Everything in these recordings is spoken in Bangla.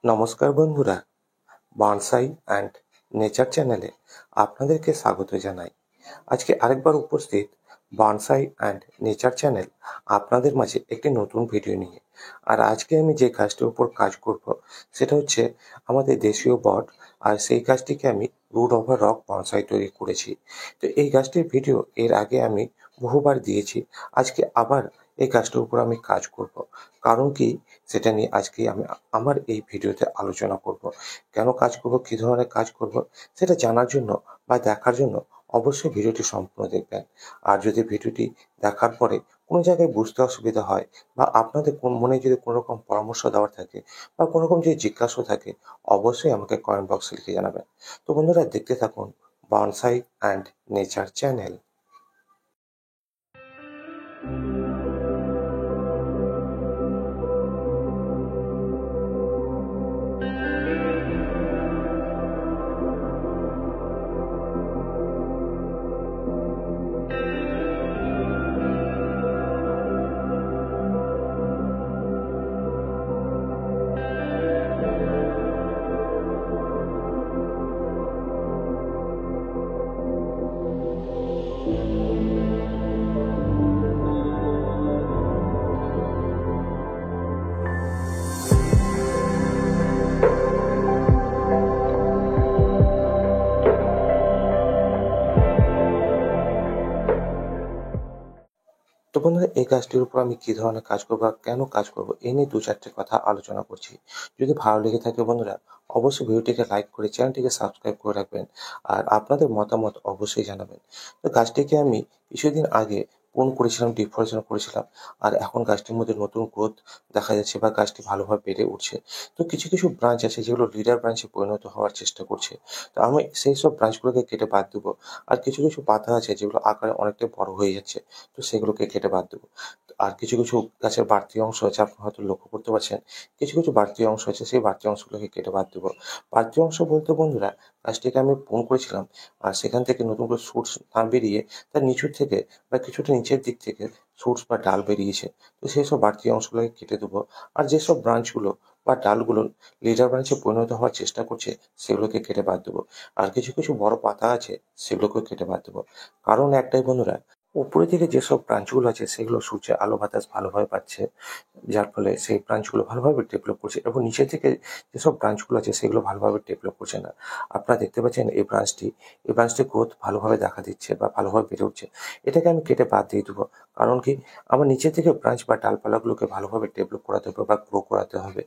নমস্কার বন্ধুরা, বনসাই অ্যান্ড নেচার চ্যানেলে আপনাদেরকে স্বাগত জানাই। আজকে আরেকবার উপস্থিত বনসাই অ্যান্ড নেচার চ্যানেল আপনাদের মাঝে একটি নতুন ভিডিও নিয়ে। আর আজকে আমি যে গাছটির উপর কাজ করব সেটা হচ্ছে আমাদের দেশীয় বট। আর সেই গাছটিকে আমি রুট ওভার রক বনসাই তৈরি করেছি। তো এই গাছটির ভিডিও এর আগে আমি বহুবার দিয়েছি। আজকে আবার এই গাছটির উপর আমি কাজ করব। কারণ কি, সেটা নিয়ে আজকে আমি আমার এই ভিডিওতে আলোচনা করব। কেন কাজ করব, কী ধরনের কাজ করব, সেটা জানার জন্য বা দেখার জন্য অবশ্যই ভিডিওটি সম্পূর্ণ দেখবেন। আর যদি ভিডিওটি দেখার পরে কোনো জায়গায় বুঝতে অসুবিধা হয় বা আপনাদের মনে যদি কোনো রকম পরামর্শ দেওয়ার থাকে বা কোনো রকম যদি জিজ্ঞাসা থাকে, অবশ্যই আমাকে কমেন্ট বক্সে লিখে জানাবেন। তো বন্ধুরা, দেখতে থাকুন বনসাই অ্যান্ড নেচার চ্যানেল। তো বন্ধুরা, এই কাজটির উপর আমি কী ধরনের কাজ করবো আর কেন কাজ করবো, এই নিয়ে 2-4টে কথা আলোচনা করছি। যদি ভালো লেগে থাকে বন্ধুরা, অবশ্যই ভিডিওটিকে লাইক করে চ্যানেলটিকে সাবস্ক্রাইব করে রাখবেন। আর আপনাদের মতামত অবশ্যই জানাবেন। তো গাছটিকে আমি কিছুদিন আগে প্রুন করেছিলাম, ডিফরেস্টেশন করেছিলাম। আর এখন গাছটির মধ্যে নতুন গ্রোথ দেখা যাচ্ছে বা গাছটি ভালোভাবে বেড়ে উঠছে। তো কিছু কিছু ব্রাঞ্চ আছে যেগুলো লিডার ব্রাঞ্চে পরিণত হওয়ার চেষ্টা করছে। তো আমি সেই সব ব্রাঞ্চগুলোকে কেটে বাদ দেবো। আর কিছু কিছু পাতা আছে যেগুলো আকারে অনেকটাই বড় হয়ে যাচ্ছে, তো সেগুলোকে কেটে বাদ দেবো। আর কিছু কিছু গাছের বাড়তি অংশ আছে, আপনি হয়তো লক্ষ্য করতে পারছেন, কিছু কিছু বাড়তি অংশ আছে, সেই বাড়তি অংশগুলোকে কেটে বাদ দেবো। বাড়তি অংশ বলতে বন্ধুরা, গাছটিকে আমি প্রুন করেছিলাম আর সেখান থেকে নতুন করে শুটস না বেরিয়ে তার নিচু থেকে বা কিছুটা নিচের দিক থেকে শুটস বা ডাল বেরিয়েছে। তো সেই সব বাড়তি অংশগুলোকে কেটে দেবো। আর যেসব ব্রাঞ্চগুলো বা ডালগুলো লিডার ব্রাঞ্চে পরিণত হওয়ার চেষ্টা করছে, সেগুলোকে কেটে বাদ দেবো। আর কিছু কিছু বড় পাতা আছে, সেগুলোকেও কেটে বাদ দেবো। কারণ একটাই বন্ধুরা, উপরের দিকে যেসব ব্রাঞ্চগুলো আছে সেগুলো সূর্যের আলো বাতাস ভালোভাবে পাচ্ছে, যার ফলে সেই ব্রাঞ্চগুলো ভালোভাবে ডেভেলপ করছে, এবং নিচের দিকে যেসব ব্রাঞ্চগুলো আছে সেগুলো ভালোভাবে ডেভেলপ করছে না। আপনারা দেখতে পাচ্ছেন এই ব্রাঞ্চটি গ্রোথ ভালোভাবে দেখা দিচ্ছে বা ভালোভাবে বেড়ে উঠছে। এটাকে আমি কেটে বাদ দিয়ে দেবো। কারণ কি, আমার নিচের দিকে ব্রাঞ্চ বা ডালপালাগুলোকে ভালোভাবে ডেভেলপ করাতে হবে বা গ্রো করাতে হবে।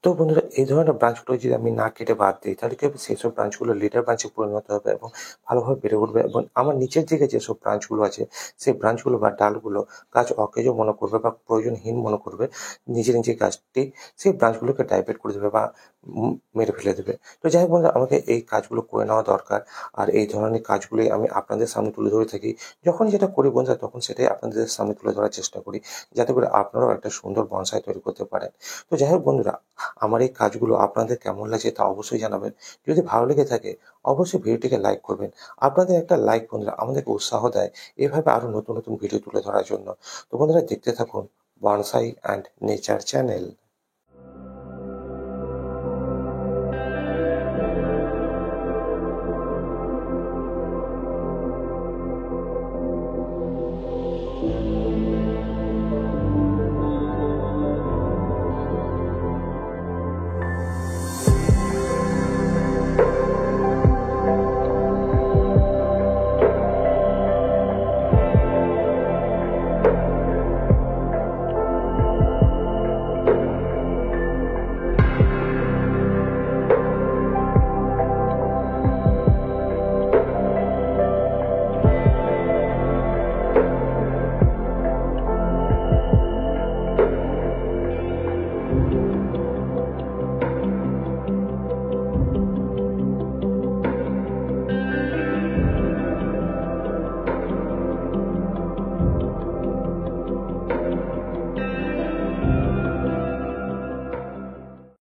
তো বন্ধুরা, এই ধরনের ব্রাঞ্চগুলো যদি আমি না কেটে বাদ দিই, তাহলে কি হবে, সেইসব ব্রাঞ্চগুলো লিডার ব্রাঞ্চে পরিণত হবে এবং ভালোভাবে বেড়ে উঠবে। এবং আমার নিচের দিকে যেসব ব্রাঞ্চগুলো আছে, সেই ব্রাঞ্চগুলো বা ডালগুলো গাছ অকেজো মনে করবে বা প্রয়োজনহীন মনে করবে, নিজে নিজে গাছটি সেই ব্রাঞ্চগুলোকে ডাইভার্ট করে দেবে বা মেরে ফেলে দেবে। তো যাই হোক বন্ধুরা, আমাকে এই কাজগুলো করে নেওয়া দরকার। আর এই ধরনের কাজগুলোই আমি আপনাদের সামনে তুলে ধরে থাকি। যখন যেটা করি বন্ধুরা, তখন সেটাই আপনাদের সামনে তুলে ধরার চেষ্টা করি, যাতে করে আপনারাও একটা সুন্দর বনসাই তৈরি করতে পারেন। তো যাই হোক বন্ধুরা, আমার এই কাজগুলো আপনাদের কেমন লাগছে তা অবশ্যই জানাবেন। যদি ভালো লেগে থাকে, অবশ্যই ভিডিওটিকে লাইক করবেন। আপনাদের একটা লাইক বন্ধুরা আমাদেরকে উৎসাহ দেয় এভাবে আরো নতুন নতুন ভিডিও তুলে ধরার জন্য। তো বন্ধুরা, দেখতে থাকুন বনসাই অ্যান্ড নেচার চ্যানেল।